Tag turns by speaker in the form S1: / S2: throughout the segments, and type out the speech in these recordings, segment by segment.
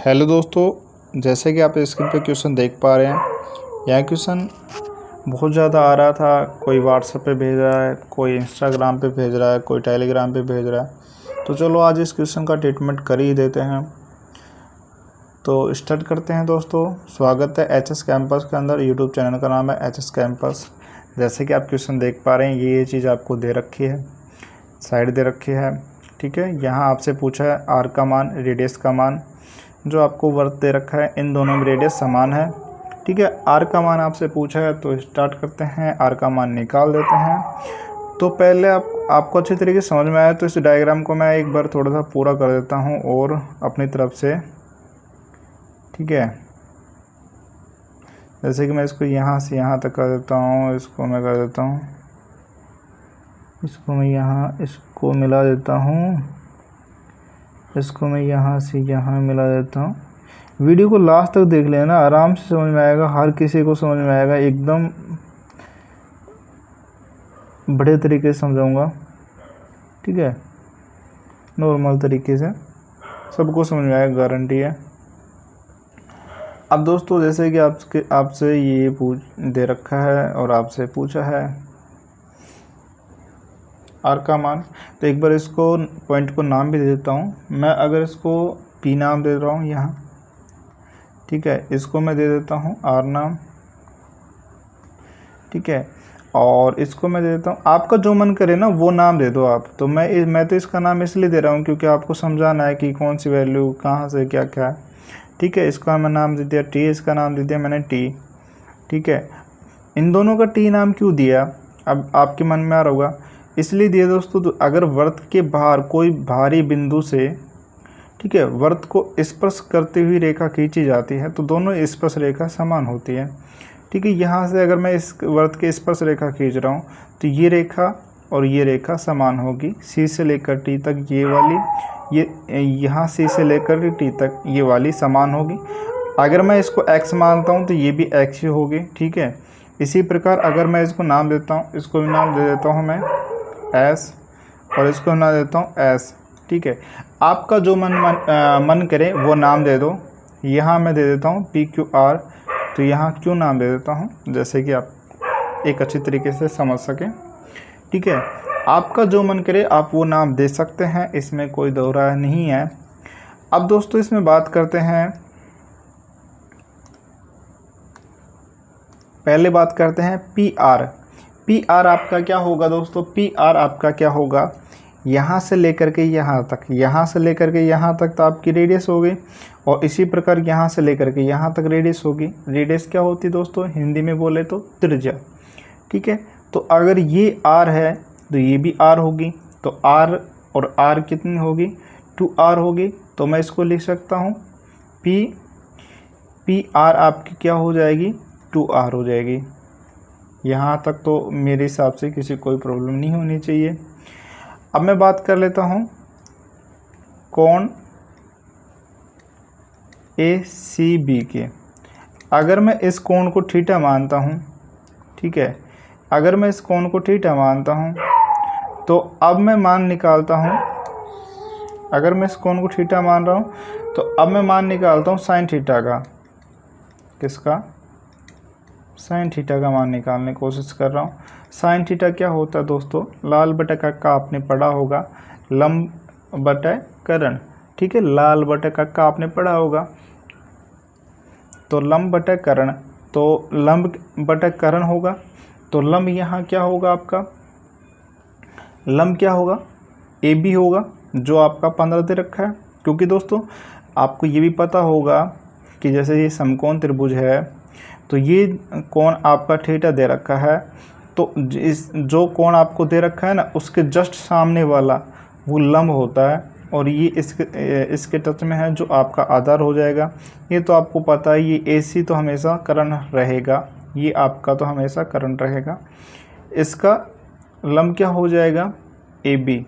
S1: Hello दोस्तों, जैसे कि आप स्क्रीन पे क्वेश्चन देख पा रहे हैं। यह क्वेश्चन बहुत ज़्यादा आ रहा था। कोई व्हाट्सएप पे भेज रहा है, कोई इंस्टाग्राम पे भेज रहा है, कोई टेलीग्राम पे भेज रहा है। तो चलो आज इस क्वेश्चन का ट्रीटमेंट कर ही देते हैं। तो स्टार्ट करते हैं दोस्तों। स्वागत है एचएस कैंपस के अंदर। यूट्यूब चैनल का नाम है एचएस कैंपस। जैसे कि आप क्वेश्चन देख पा रहे हैं, ये चीज़ आपको दे रखी है, साइड दे रखी है। ठीक है, यहाँ आपसे पूछा है आर का मान, रेडियस का मान, जो आपको वर्क दे रखा है। इन दोनों में रेडियस समान है। ठीक है, आर का मान आपसे पूछा है तो स्टार्ट करते हैं। आर का मान निकाल देते हैं। तो पहले आपको अच्छी तरीके से समझ में आया तो इस डायग्राम को मैं एक बार थोड़ा सा पूरा कर देता हूँ और अपनी तरफ से। ठीक है, जैसे कि मैं इसको यहाँ से यहाँ तक कर देता हूँ, इसको मैं कर देता हूँ, इसको मैं यहाँ इसको मिला देता हूँ, इसको मैं यहाँ से यहाँ मिला देता हूँ। वीडियो को लास्ट तक देख लेना, आराम से समझ में आएगा, हर किसी को समझ में आएगा। एकदम बड़े तरीके से समझाऊंगा। ठीक है, नॉर्मल तरीके से सबको समझ में आएगा, गारंटी है। अब दोस्तों, जैसे कि आपसे ये दे रखा है और आपसे पूछा है आर का मान, तो एक बार इसको पॉइंट को नाम भी दे देता हूँ मैं। अगर इसको पी नाम दे रहा हूँ यहाँ, ठीक है, इसको मैं दे देता हूँ आर नाम। ठीक है, और इसको मैं दे देता हूँ, आपका जो मन करे ना वो नाम दे दो आप। तो मैं तो इसका नाम इसलिए दे रहा हूँ क्योंकि आपको समझाना है कि कौन सी वैल्यू कहाँ से क्या क्या है। ठीक है, इसका मैं नाम दे दिया टी, इसका नाम दे दिया मैंने टी। ठीक है, इन दोनों का टी नाम क्यों दिया, अब आपके मन में आ रहा होगा। इसलिए दिया दोस्तों, तो अगर वृत्त के बाहर कोई भारी बिंदु से, ठीक है, वृत्त को स्पर्श करती हुई रेखा खींची जाती है तो दोनों स्पर्श रेखा समान होती है। ठीक है, यहाँ से अगर मैं इस वृत्त की स्पर्श रेखा खींच रहा हूँ तो ये रेखा और ये रेखा समान होगी। सी से लेकर टी तक ये वाली, ये यहाँ सी से लेकर टी तक ये वाली समान होगी। अगर मैं इसको x मानता हूँ तो ये भी x ही होगी। ठीक है, इसी प्रकार अगर मैं इसको नाम देता हूँ, इसको भी नाम दे देता हूँ मैं S, और इसको नाम देता हूँ S। ठीक है, आपका जो मन करे वो नाम दे दो। यहाँ मैं दे देता हूँ PQR, तो यहाँ क्यों नाम दे देता हूँ, जैसे कि आप एक अच्छी तरीके से समझ सकें। ठीक है, आपका जो मन करे आप वो नाम दे सकते हैं, इसमें कोई दो राय नहीं है। अब दोस्तों, इसमें बात करते हैं, पहले बात करते हैं PR। PR आपका क्या होगा दोस्तों, PR आपका क्या होगा, यहाँ से लेकर के यहाँ तक, यहाँ से लेकर के यहाँ तक तो आपकी रेडियस होगी, और इसी प्रकार यहाँ से लेकर के यहाँ तक रेडियस होगी। रेडियस क्या होती है दोस्तों, हिंदी में बोले तो त्रिज्या। ठीक है, तो अगर ये R है तो ये भी R होगी, तो R और R कितनी होगी, 2R होगी। तो मैं इसको लिख सकता हूँ PR आपकी क्या हो जाएगी, 2R हो जाएगी। यहाँ तक तो मेरे हिसाब से किसी कोई प्रॉब्लम नहीं होनी चाहिए। अब मैं बात कर लेता हूँ कोण ACB के। अगर मैं इस कोण को थीटा मानता हूँ, ठीक है, अगर मैं इस कोण को थीटा मानता हूँ तो अब मैं मान निकालता हूँ, अगर मैं इस कोण को थीटा मान रहा हूँ तो अब मैं मान निकालता हूँ साइन थीटा का। किसका, साइन थीटा का मान निकालने की कोशिश कर रहा हूँ। साइन थीटा क्या होता है दोस्तों, लाल बटा कक्का आपने पढ़ा होगा, लंब बटा कर्ण। ठीक है, लाल बटा कक्का आपने पढ़ा होगा, तो लंब बटा कर्ण, तो लंब बटा कर्ण होगा। तो लंब यहाँ क्या होगा, आपका लंब क्या होगा, AB होगा, जो आपका 15 दे रखा है। क्योंकि दोस्तों आपको ये भी पता होगा कि जैसे ये समकोण त्रिभुज है तो ये कोण आपका थीटा दे रखा है, तो जो कोण आपको दे रखा है ना उसके जस्ट सामने वाला वो लंब होता है, और ये इसके टच में है जो आपका आधार हो जाएगा। ये तो आपको पता है, ये AC तो हमेशा कर्ण रहेगा, ये आपका तो हमेशा कर्ण रहेगा। इसका लंब क्या हो जाएगा, AB।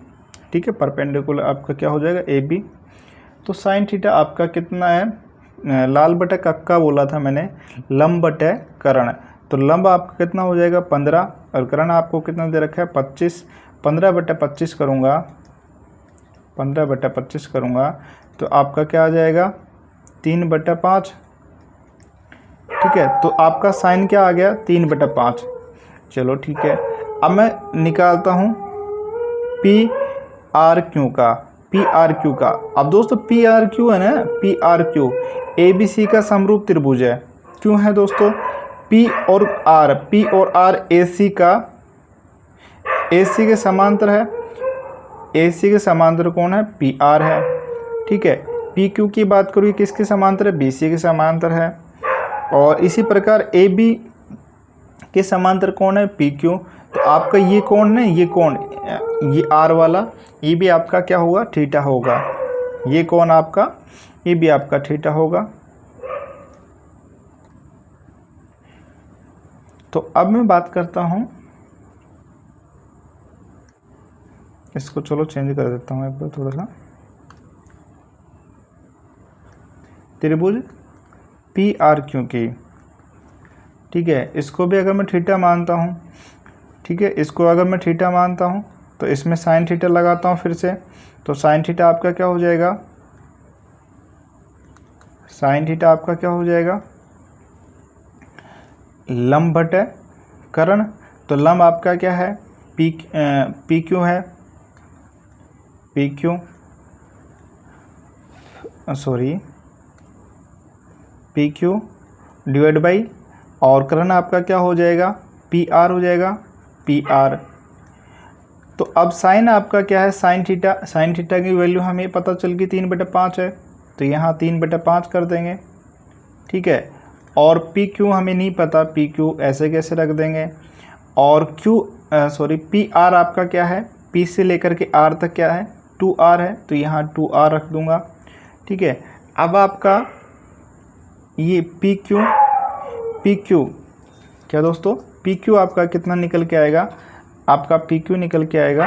S1: ठीक है, परपेंडिकुलर आपका क्या हो जाएगा, AB। तो साइन थीटा आपका कितना है, लाल बटा कक्का बोला था मैंने, लंब बटा कर्ण, तो लंब आपका कितना हो जाएगा 15, और कर्ण आपको कितना दे रखा है 25। 15 बटा 25 करूँगा, 15 बटा 25 करूँगा तो आपका क्या आ जाएगा 3/5। ठीक है, तो आपका साइन क्या आ गया 3/5। चलो ठीक है, अब मैं निकालता हूँ पी आर क्यू का। अब दोस्तों पी आर क्यू है ना, P R Q A B C का समरूप त्रिभुज है। क्यों है दोस्तों? पी और आर ए सी के समांतर है। ए सी के समांतर कौन है? पी आर है। ठीक है, पी क्यू की बात करूँ किसके समांतर है? बी सी के समांतर है। और इसी प्रकार ए बी के समांतर कौन है? P Q. तो आपका ये कोण है, ये आर वाला, ये भी आपका क्या होगा? थीटा होगा। ये कोण आपका, ये भी आपका थीटा होगा। तो अब मैं बात करता हूँ, इसको चलो चेंज कर देता हूँ एक बार थोड़ा सा। त्रिभुज पी आर क्यू की, ठीक है, इसको भी अगर मैं थीटा मानता हूँ, ठीक है, इसको अगर मैं थीटा मानता हूँ तो इसमें साइन थीटा लगाता हूँ फिर से। तो साइन थीटा आपका क्या हो जाएगा? साइन थीटा आपका क्या हो जाएगा? लंब बटे कर्ण। तो लंब आपका क्या है? पी क्यू है, पी क्यू डिवाइड बाई, और कर्ण आपका क्या हो जाएगा? पी आर हो जाएगा, पी आर। तो अब साइन आपका क्या है? साइन थीटा की वैल्यू हमें पता चल गई 3/5 है, तो यहाँ 3/5 कर देंगे। ठीक है, और पी क्यू हमें नहीं पता, पी क्यू ऐसे कैसे रख देंगे। और पी आर आपका क्या है? पी से लेकर के आर तक क्या है? 2r है, तो यहाँ 2r रख दूंगा। ठीक है, अब आपका ये पी क्यू क्या दोस्तों? पी क्यू आपका कितना निकल के आएगा? आपका पी क्यू निकल के आएगा,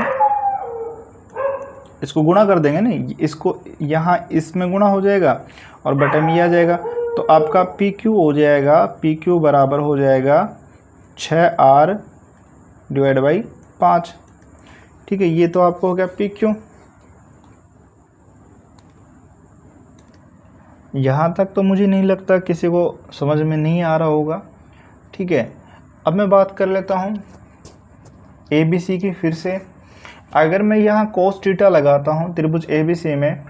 S1: इसको गुणा कर देंगे ना, इसको यहाँ इसमें गुणा हो जाएगा और बटे में आ जाएगा। तो आपका पी क्यू हो जाएगा, पी क्यू बराबर हो जाएगा 6r डिवाइड बाई 5। ठीक है, ये तो आपको हो गया पी क्यू। यहाँ तक तो मुझे नहीं लगता किसी को समझ में नहीं आ रहा होगा। ठीक है, अब मैं बात कर लेता हूँ ए बी सी की फिर से। अगर मैं यहाँ कोस थीटा लगाता हूँ त्रिभुज ए बी सी में,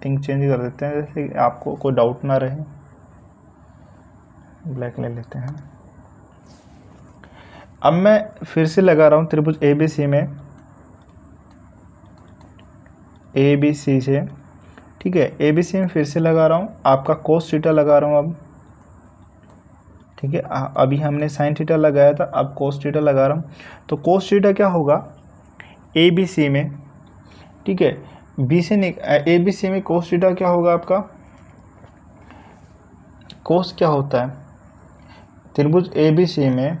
S1: इंक चेंज कर देते हैं जैसे कि आपको कोई डाउट ना रहे, ब्लैक ले लेते हैं। अब मैं फिर से लगा रहा हूँ त्रिभुज ए बी सी में, ए बी सी से, ठीक है, ए बी सी में फिर से लगा रहा हूँ, आपका कोस थीटा लगा रहा हूँ अब। ठीक है, अभी हमने साइन थीटा लगाया था, अब कोस थीटा लगा रहा हूँ। तो कोस थीटा क्या होगा ए बी सी में? ठीक है, ए बी सी में कोस थीटा क्या होगा आपका? कोस क्या होता है त्रिभुज ए बी सी में?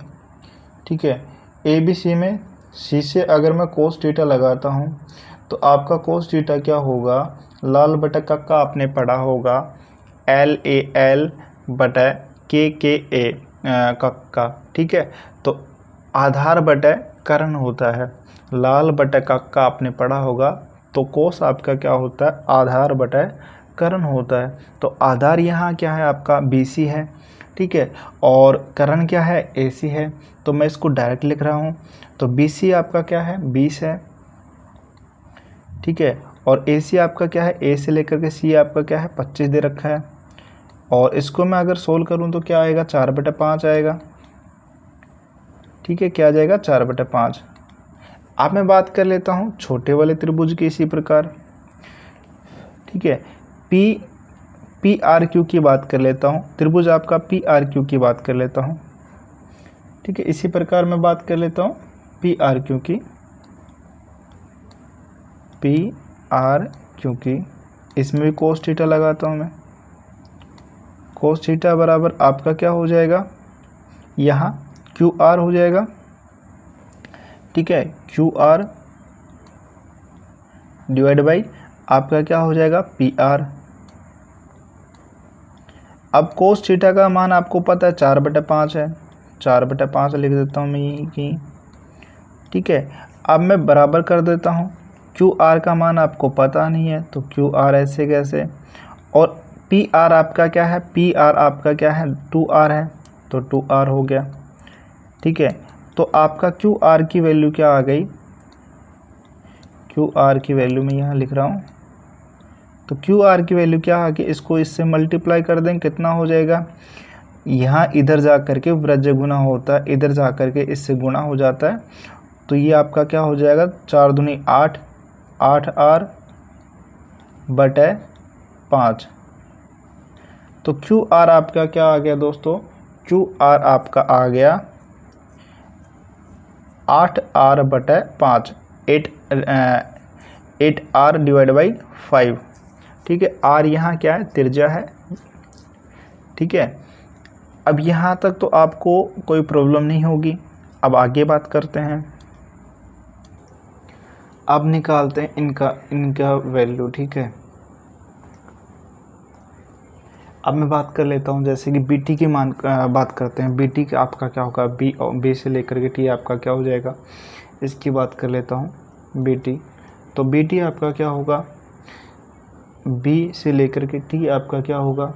S1: ठीक है, ए बी सी में सी से अगर मैं कोस थीटा लगाता हूँ तो आपका कोस थीटा क्या होगा? लाल बटा कक्का आपने पढ़ा होगा, एल ए एल बटा के ए कक्का। ठीक है, तो आधार बटा कर्ण होता है, लाल बटा कक्का आपने पढ़ा होगा। तो कोस आपका क्या होता है? आधार बटा कर्ण होता है। तो आधार यहाँ क्या है आपका? BC है। ठीक है, और कर्ण क्या है? AC है। तो मैं इसको डायरेक्ट लिख रहा हूँ, तो BC आपका क्या है? 20 है। ठीक है, और AC आपका क्या है? A से लेकर के C आपका क्या है? 25 दे रखा है। और इसको मैं अगर सोल्व करूँ तो क्या आएगा? 4/5 आएगा। ठीक है, क्या आ जाएगा? 4/5। अब मैं बात कर लेता हूँ छोटे वाले त्रिभुज की इसी प्रकार। ठीक है, पी आर क्यू की बात कर लेता हूँ, त्रिभुज आपका पी आर क्यू की बात कर लेता हूँ। ठीक है, इसी प्रकार मैं बात कर लेता हूँ पी आर क्यू की, इसमें भी कोस थीटा लगाता हूँ मैं। कोस थीटा बराबर आपका क्या हो जाएगा? यहाँ क्यू आर हो जाएगा। ठीक है, क्यू आर डिवाइड बाई आपका क्या हो जाएगा? P R. अब कोस थीटा का मान आपको पता है 4/5 है, 4/5 लिख देता हूँ मैं यहीं की। ठीक है, अब मैं बराबर कर देता हूँ, क्यू आर का मान आपको पता नहीं है तो क्यू आर ऐसे कैसे, और पी आर आपका क्या है, पी आर आपका क्या है, 2r है, तो 2r हो गया। ठीक है, तो आपका क्यू आर की वैल्यू क्या आ गई, क्यू आर की वैल्यू मैं यहाँ लिख रहा हूँ, तो क्यू आर की वैल्यू क्या आ गई, इसको इससे मल्टीप्लाई कर दें, कितना हो जाएगा, यहाँ इधर जा कर के व्रज गुना होता है, इधर जा कर के इससे गुना हो जाता है, तो ये आपका क्या हो जाएगा, 4 दूनी 8, 8r बटे 5। तो क्यू आर आपका क्या आ गया दोस्तों, क्यू आर आपका आ गया 8r बटे 5, 8r डिवाइड बाई 5। ठीक है, आर यहाँ क्या है, त्रिज्या है। ठीक है, अब यहाँ तक तो आपको कोई प्रॉब्लम नहीं होगी। अब आगे बात करते हैं, अब निकालते हैं इनका वैल्यू। ठीक है, अब मैं बात कर लेता हूँ, जैसे कि बी टी की मान बात करते हैं, बी टी का आपका क्या होगा, बी से लेकर के टी आपका क्या हो जाएगा, इसकी बात कर लेता हूँ बी टी। तो बी टी आपका क्या होगा, बी से लेकर के टी आपका क्या होगा,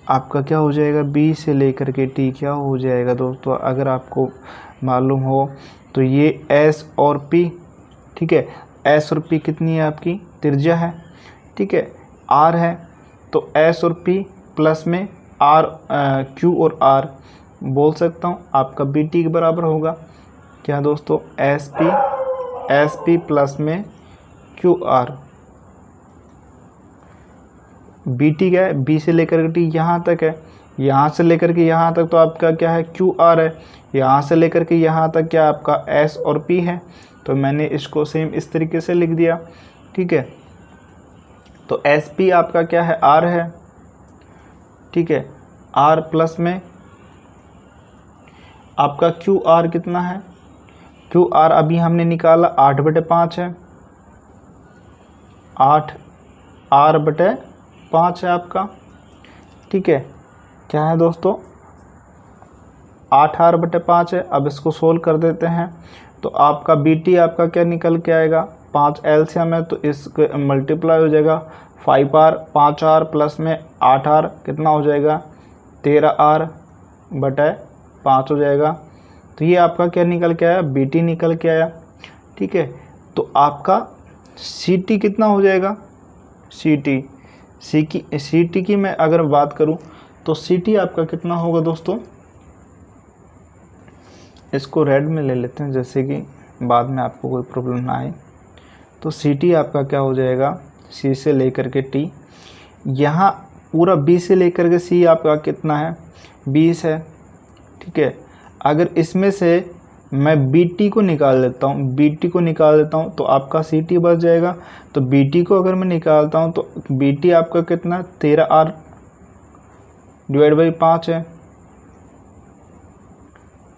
S1: आपका क्या हो जाएगा, बी से लेकर के टी क्या हो जाएगा दोस्तों, अगर आपको मालूम हो तो ये एस और पी। ठीक है, एस और पी कितनी है आपकी, त्रिज्या है। ठीक है, आर है, तो एस और पी प्लस में आर, क्यू और आर बोल सकता हूँ आपका बी टी के बराबर होगा क्या दोस्तों, एस पी प्लस में क्यू आर। बी टी क्या है, बी से लेकर के टी यहाँ तक है, यहाँ से लेकर के यहाँ तक तो आपका क्या है, क्यू आर है, यहाँ से लेकर के यहाँ तक क्या आपका एस और पी है। तो मैंने इसको सेम इस तरीके से लिख दिया। ठीक है, तो एस पी आपका क्या है, आर है। ठीक है, आर प्लस में आपका क्यू आर कितना है, क्यू आर अभी हमने निकाला 8/5 है, 8r/5 है आपका। ठीक है, क्या है दोस्तों, 8r/5 है। अब इसको सोल्व कर देते हैं, तो आपका बी टी आपका क्या निकल के आएगा, 5 एलसीएम है, तो इसके मल्टीप्लाई हो जाएगा 5r, 5r प्लस में 8r कितना हो जाएगा, 13r/5 हो जाएगा। तो ये आपका क्या निकल के आया, बी टी निकल के आया। ठीक है, तो आपका सी टी कितना हो जाएगा, सी टी की मैं अगर बात करूं तो सी टी आपका कितना होगा दोस्तों, इसको रेड में ले लेते हैं, जैसे कि बाद में आपको कोई प्रॉब्लम ना आए। तो सी टी आपका क्या हो जाएगा, सी से लेकर के टी, यहाँ पूरा बी से लेकर के सी आपका कितना है, 20 है। ठीक है, अगर इसमें से मैं बी टी को निकाल लेता हूँ, तो आपका सी टी बच जाएगा। तो बी टी को अगर मैं निकालता हूँ तो बी टी आपका कितना, 13r डिवाइड बाई 5 है।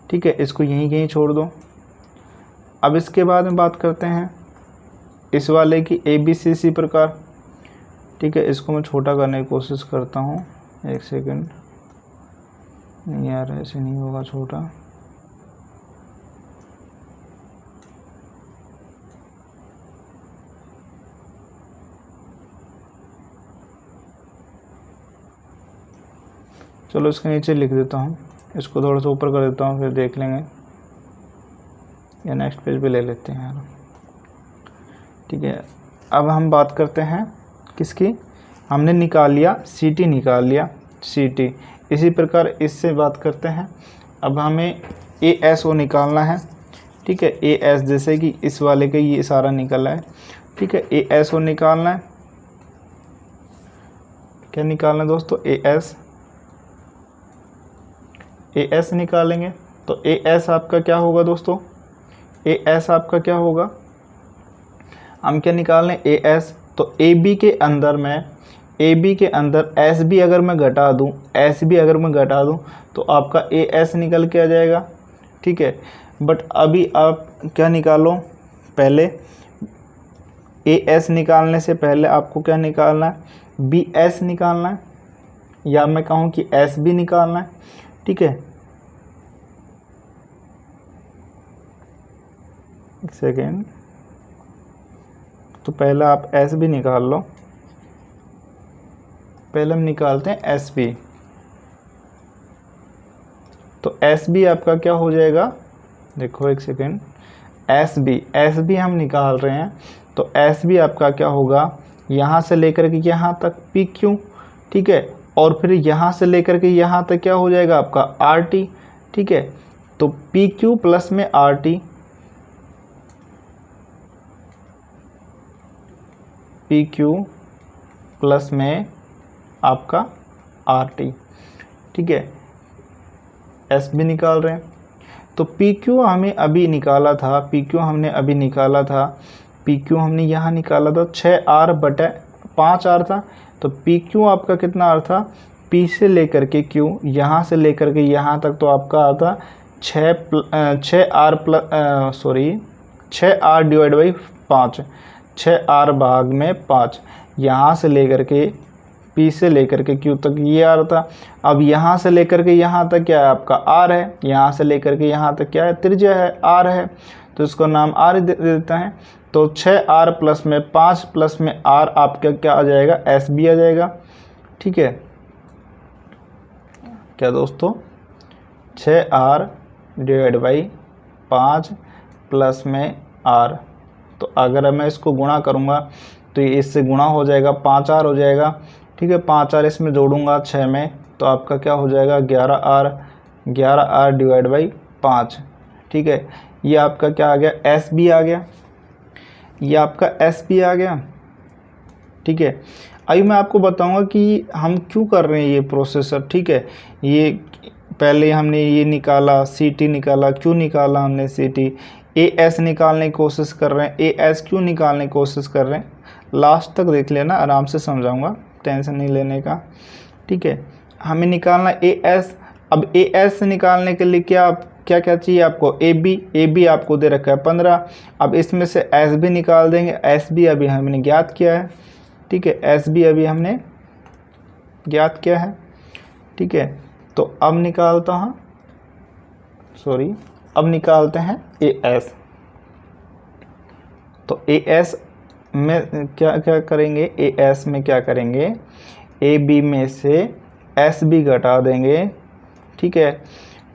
S1: ठीक है, इसको यहीं छोड़ दो। अब इसके बाद में बात करते हैं इस वाले की ए बी सी सी प्रकार। ठीक है, इसको मैं छोटा करने की कोशिश करता हूँ, एक सेकंड, यार ऐसे नहीं होगा छोटा। चलो इसके नीचे लिख देता हूँ, इसको थोड़ा सा ऊपर कर देता हूँ, फिर देख लेंगे, या नेक्स्ट पेज पे ले लेते हैं यार। ठीक है, अब हम बात करते हैं किसकी, हमने निकाल लिया सी टी, निकाल लिया सी टी। इसी प्रकार इससे बात करते हैं, अब हमें ए एस ओ निकालना है। ठीक है, ए एस, जैसे कि इस वाले का ये सारा निकला है। ठीक है, ए एस ओ निकालना है, क्या निकालना है दोस्तों, ए एस निकालेंगे। तो ए एस आपका क्या होगा दोस्तों, ए एस आपका क्या होगा, हम क्या निकाल लें, ए एस। तो ए बी के अंदर एस बी अगर मैं घटा दूं, तो आपका ए एस निकल के आ जाएगा। ठीक है, बट अभी आप क्या निकालो, पहले ए एस निकालने से पहले आपको क्या निकालना है, बी एस निकालना है, या मैं कहूँ कि एस बी निकालना है। ठीक है, एक सेकेंड, तो पहले आप एस बी निकाल लो, पहले हम निकालते हैं एस बी। तो एस बी आपका क्या हो जाएगा, देखो एक सेकेंड, एस बी हम निकाल रहे हैं। तो एस बी आपका क्या होगा, यहाँ से लेकर के यहाँ तक पी क्यू, ठीक है, और फिर यहाँ से लेकर के यहाँ तक क्या हो जाएगा आपका आर टी, ठीक है। तो पी क्यू प्लस में R T, P Q plus में आपका आर टी, ठीक है। एस बी निकाल रहे हैं। तो पी क्यू हमें अभी निकाला था, पी क्यू हमने अभी निकाला था, पी क्यू हमने यहाँ निकाला था 6R बटे 5R था। तो पी क्यू आपका कितना आर था, पी से लेकर के क्यू, यहाँ से लेकर के यहाँ तक तो आपका आता 6R डिवाइड बाई 5, 6R भाग में 5, यहाँ से लेकर के पी से लेकर के क्यू तक ये आर था। अब यहाँ से लेकर के यहाँ तक क्या है आपका आर है, यहाँ से लेकर के यहाँ तक क्या है त्रिज्या है, आर है, तो इसको नाम आर दे देते हैं। तो 6R प्लस में 5 प्लस में आर आपका क्या आ जाएगा, एस बी आ जाएगा, ठीक है क्या दोस्तों, 6R डिवाइड बाई 5 प्लस में आर। तो अगर मैं इसको गुणा करूँगा तो ये इससे गुणा हो जाएगा, 5R हो जाएगा, ठीक है। 5R इसमें जोड़ूंगा 6 में, तो आपका क्या हो जाएगा 11R डिवाइड बाई 5, ठीक है। ये आपका क्या आ गया, एस बी आ गया, ये आपका एस बी आ गया, ठीक है। अभी मैं आपको बताऊंगा कि हम क्यों कर रहे हैं ये प्रोसेसर, ठीक है। ये पहले हमने ये निकाला, सी टी निकाला, क्यों निकाला हमने सी टी, ए एस निकालने की कोशिश कर रहे हैं, ए एस क्यों निकालने की कोशिश कर रहे हैं, लास्ट तक देख लेना, आराम से समझाऊंगा, टेंशन नहीं लेने का, ठीक है। हमें निकालना ए एस। अब ए एस निकालने के लिए क्या क्या चाहिए आपको, ए बी आपको दे रखा है 15। अब इसमें से एस बी निकाल देंगे, एस बी अभी हमने ज्ञात किया है, ठीक है, एस बी अभी हमने ज्ञात किया है, ठीक है। तो अब निकालता हूँ, अब निकालते हैं ए एस। तो ए एस में क्या क्या करेंगे, ए एस में क्या करेंगे, ए बी में से एस बी घटा देंगे, ठीक है।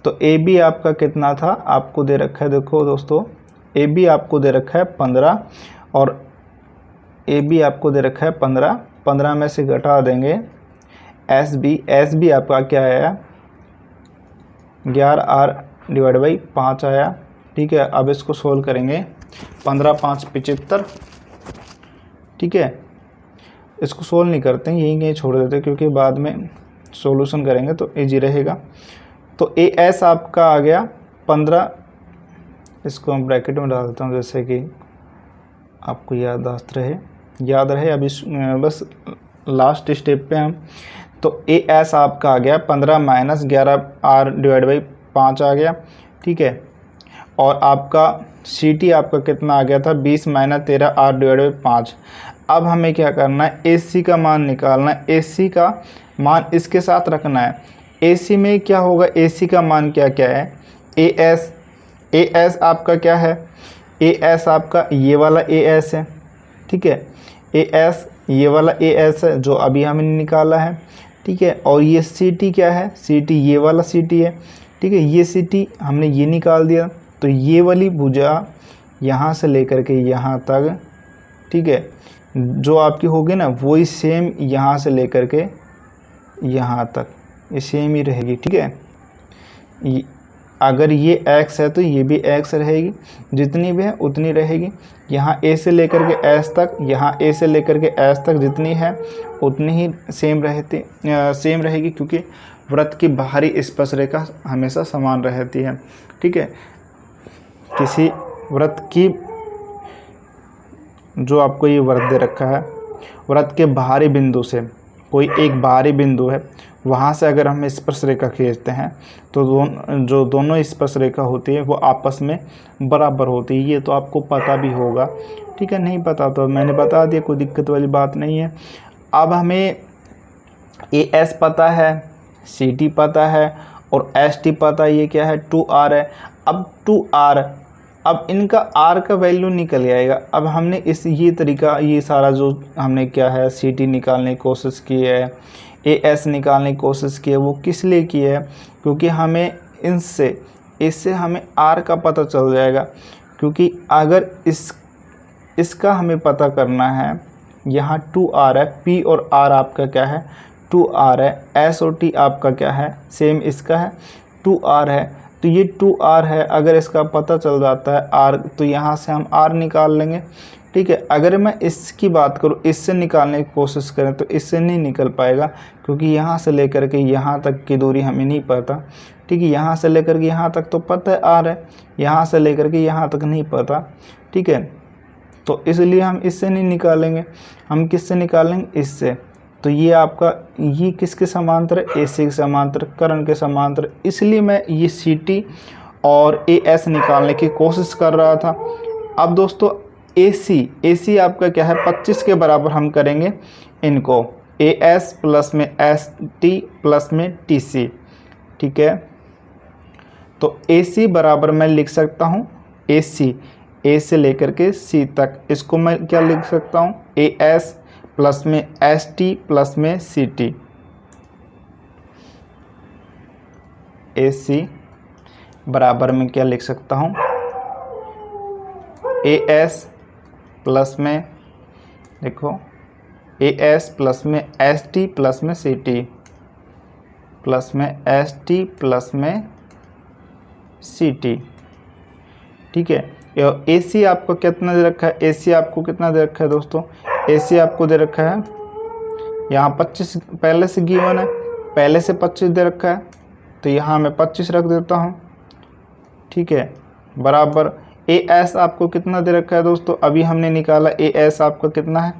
S1: तो ए बी आपका कितना था, आपको दे रखा है, देखो दोस्तों, ए बी आपको दे रखा है 15, और ए बी आपको दे रखा है 15 में से घटा देंगे एस बी आपका क्या आया 11R डिवाइड बाई 5 आया, ठीक है। अब इसको सोल्व करेंगे, 15 5 75, ठीक है। इसको सोल्व नहीं करते हैं, यहीं छोड़ देते हैं, क्योंकि बाद में सॉल्यूशन करेंगे तो इजी रहेगा। तो ए एस आपका आ गया 15, इसको हम ब्रैकेट में डाल देता हूँ जैसे कि आपको याद रहे। अभी बस लास्ट स्टेप पे हम, तो ए एस आपका आ गया 15 माइनस 11R डिवाइड बाई 5 आ गया, ठीक है। और आपका सी टी आपका कितना आ गया था 20 माइनस 13R डिवाइड बाई 5। अब हमें क्या करना है, ए सी का मान निकालना है, ए सी का मान इसके साथ रखना है। ए सी में क्या होगा, ए सी का मान क्या क्या है, ए एस आपका क्या है, ए एस आपका ये वाला ए एस है, ठीक है। ए एस ये वाला ए एस है जो अभी हमने निकाला है, ठीक है। और ये सी टी क्या है, सी टी ये वाला सी टी है, ठीक है। ये सी टी हमने ये निकाल दिया, तो ये वाली भुजा यहाँ से लेकर के यहाँ तक, ठीक है, जो आपकी होगी ना वही सेम यहाँ से लेकर के यहाँ तक ये सेम ही रहेगी, ठीक है। अगर ये x है तो ये भी x रहेगी, जितनी भी है उतनी रहेगी। यहाँ a से लेकर के s तक, यहाँ a से लेकर के s तक जितनी है उतनी ही सेम रहेगी, क्योंकि वृत्त की बाहरी स्पर्शरेखा हमेशा समान रहती है, ठीक है। किसी वृत्त की, जो आपको ये वृत्त दे रखा है, वृत्त के बाहरी बिंदु से कोई एक बाहरी बिंदु है, वहाँ से अगर हम स्पर्श रेखा खींचते हैं तो जो दोनों स्पर्श रेखा होती है वो आपस में बराबर होती है। ये तो आपको पता भी होगा, ठीक है। नहीं पता तो मैंने बता दिया, कोई दिक्कत वाली बात नहीं है। अब हमें ए एस पता है, सी टी पता है और एस टी पता है, ये क्या है 2R है। अब अब इनका आर का वैल्यू निकल आएगा। अब हमने ये तरीका, ये सारा जो हमने क्या है सी टी निकालने की कोशिश की है, ए एस निकालने की कोशिश की है, वो किस लिए की है? क्योंकि हमें इससे हमें आर का पता चल जाएगा। क्योंकि अगर इसका हमें पता करना है, यहाँ 2r है, p और r आपका क्या है 2r है, s और t आपका क्या है सेम इसका है 2r है, तो ये 2r है। अगर इसका पता चल जाता है r, तो यहाँ से हम r निकाल लेंगे। ठीक है, अगर मैं इसकी बात करूँ, इससे निकालने की कोशिश करें तो इससे नहीं निकल पाएगा, क्योंकि यहाँ से लेकर के यहाँ तक की दूरी हमें नहीं पता। ठीक है, यहाँ से लेकर के यहाँ तक तो पता है r है, यहाँ से लेकर के यहाँ तक नहीं पता। ठीक है, तो इसलिए हम इससे नहीं निकालेंगे, हम किससे निकालेंगे? इससे। तो ये आपका, ये किसके समांतर है? AC के समांतर, करंट के समांतर। इसलिए मैं ये CT और AS निकालने की कोशिश कर रहा था। अब दोस्तों AC आपका क्या है 25 के बराबर हम करेंगे इनको, AS प्लस में ST प्लस में TC। ठीक है, तो AC बराबर मैं लिख सकता हूँ AC, A से लेकर के C तक, इसको मैं क्या लिख सकता हूँ AS प्लस में ST प्लस में CT। AC बराबर में क्या लिख सकता हूँ AS प्लस में, देखो AS प्लस में ST प्लस में CT प्लस में ST प्लस में CT। ठीक है, AC आपको कितना दे रखा है? AC आपको कितना दे रखा है दोस्तों? AC आपको दे रखा है यहाँ 25 पहले से गिवन है, पहले से 25 दे रखा है, तो यहाँ मैं 25 रख देता हूँ। ठीक है, बराबर AS आपको कितना दे रखा है दोस्तों? अभी हमने निकाला AS आपका कितना है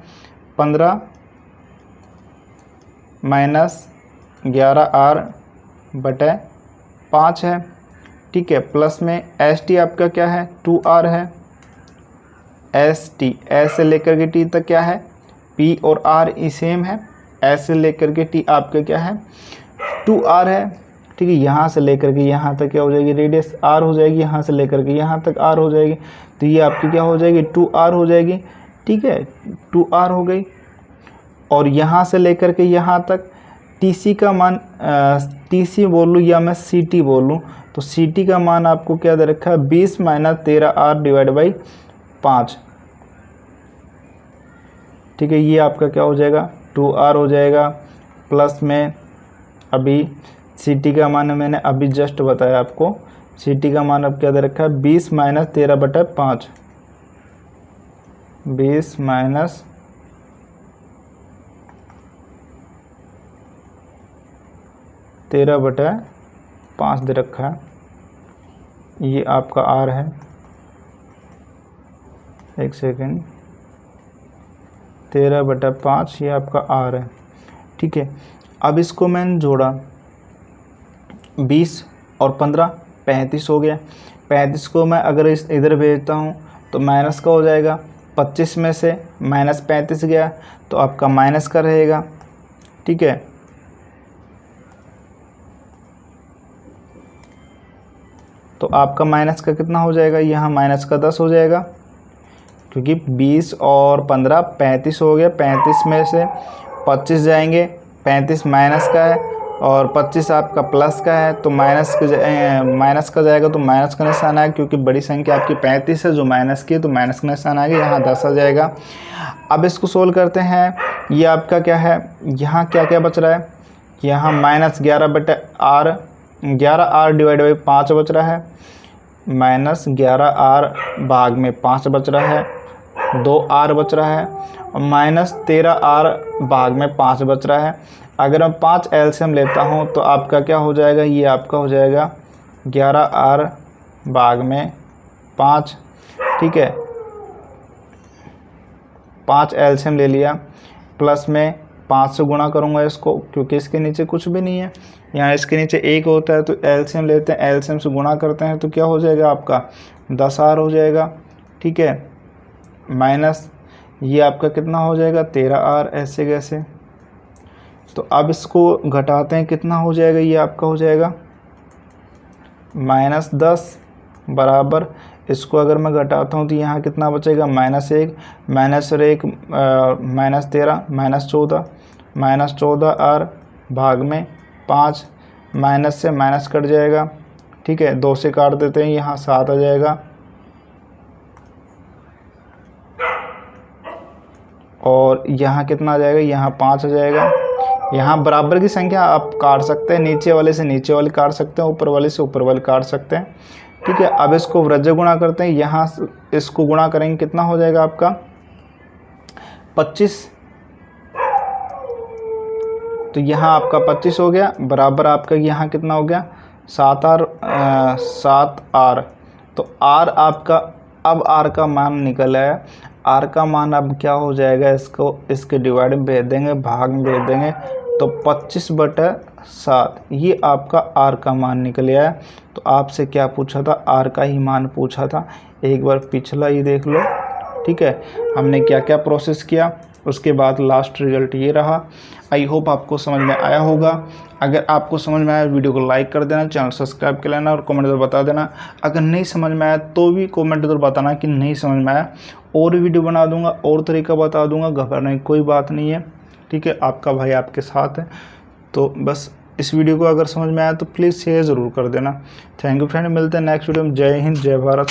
S1: 15 माइनस 11R बटे 5 है। ठीक है, प्लस में ST आपका क्या है 2R है, ST S से लेकर के T तक क्या है P और R ई सेम है, S से लेकर के T आपका क्या है 2R है। ठीक है, यहाँ से लेकर के यहाँ तक क्या हो जाएगी रेडियस R हो जाएगी, यहाँ से लेकर के यहाँ तक R हो जाएगी, तो ये आपकी क्या हो जाएगी 2R हो जाएगी। ठीक है, 2R हो गई। और यहाँ से लेकर के यहाँ तक TC का मान, TC बोल लूँ या मैं CT बोल लूँ, तो CT का मान आपको क्या दे रखा है 20 माइनस 13R डिवाइड बाई 5। ठीक है, ये आपका क्या हो जाएगा 2R हो जाएगा, प्लस में अभी CT का मान मैंने अभी जस्ट बताया आपको, CT का मान अब क्या दे रखा है 20 माइनस 13 बटा 5, 20 माइनस 13 बटा 5 दे रखा है। ये आपका R है, एक सेकेंड, 13 बटा 5 ये आपका R है। ठीक है, अब इसको मैंने जोड़ा 20 और 15 35 हो गया। 35 को मैं अगर इधर भेजता हूँ तो माइनस का हो जाएगा, 25 में से माइनस 35 गया तो आपका माइनस का रहेगा। ठीक है, तो आपका माइनस का कितना हो जाएगा, यहाँ माइनस का 10 हो जाएगा, क्योंकि 20 और 15 35 हो गया। 35 में से 25 जाएंगे, 35 माइनस का है और 25 आपका प्लस का है, तो माइनस का जाएगा तो माइनस का निशान आएगा, क्योंकि बड़ी संख्या आपकी 35 है जो माइनस की, तो माइनस का निशान आ गया, यहाँ 10 आ जाएगा। अब इसको सोल्व करते हैं, ये आपका क्या है, यहाँ क्या क्या बच रहा है, यहाँ माइनस 11 बटे R, 11R डिवाइड बाई 5 बच रहा है, माइनस 11R भाग में 5 बच रहा है, 2R बच रहा है, और माइनस 13R भाग में 5 बच रहा है। अगर मैं 5 एलसीएम लेता हूँ तो आपका क्या हो जाएगा, ये आपका हो जाएगा 11R भाग में 5। ठीक है, 5 एलसीएम ले लिया, प्लस में 5 से गुणा करूँगा इसको, क्योंकि इसके नीचे कुछ भी नहीं है, यहाँ इसके नीचे 1 होता है, तो एलसीएम लेते हैं, एलसीएम से गुणा करते हैं तो क्या हो जाएगा आपका 10R हो जाएगा। ठीक है, माइनस ये आपका कितना हो जाएगा 13R, ऐसे कैसे, तो अब इसको घटाते हैं, कितना हो जाएगा, ये आपका हो जाएगा -10 बराबर इसको अगर मैं घटाता हूँ तो यहाँ कितना बचेगा, -1, -1 -13 -14 और भाग में 5, माइनस से माइनस कट जाएगा, ठीक है, 2 से काट देते हैं, यहाँ 7 आ जाएगा और यहाँ कितना आ जाएगा, यहाँ 5 आ जाएगा। यहाँ बराबर की संख्या आप काट सकते हैं, नीचे वाले से नीचे वाले काट सकते हैं, ऊपर वाले से ऊपर वाले काट सकते हैं, ठीक है। अब इसको वृज्य गुणा करते हैं, यहाँ इसको गुणा करेंगे कितना हो जाएगा आपका 25, तो यहाँ आपका 25 हो गया, बराबर आपका यहाँ कितना हो गया 7r। तो r आपका, अब r का मान निकल आया, r का मान अब क्या हो जाएगा, इसको इसके डिवाइड में भेज देंगे, भाग में भेज देंगे, तो 25/7 ये आपका r का मान निकल आया। तो आपसे क्या पूछा था, r का ही मान पूछा था, एक बार पिछला ही देख लो, ठीक है। हमने क्या क्या प्रोसेस किया, उसके बाद लास्ट रिजल्ट ये रहा। आई होप आपको समझ में आया होगा। अगर आपको समझ में आया वीडियो को लाइक कर देना, चैनल सब्सक्राइब कर लेना और कमेंट में बता देना। अगर नहीं समझ में आया तो भी कमेंट में बताना कि नहीं समझ में आया, और वीडियो बना दूंगा और तरीका बता दूंगा, घबराने की कोई बात नहीं है, ठीक है। आपका भाई आपके साथ है। तो बस इस वीडियो को अगर समझ में आया तो प्लीज़ शेयर ज़रूर कर देना। थैंक यू फ्रेंड, मिलते हैं नेक्स्ट वीडियो में। जय हिंद, जय भारत।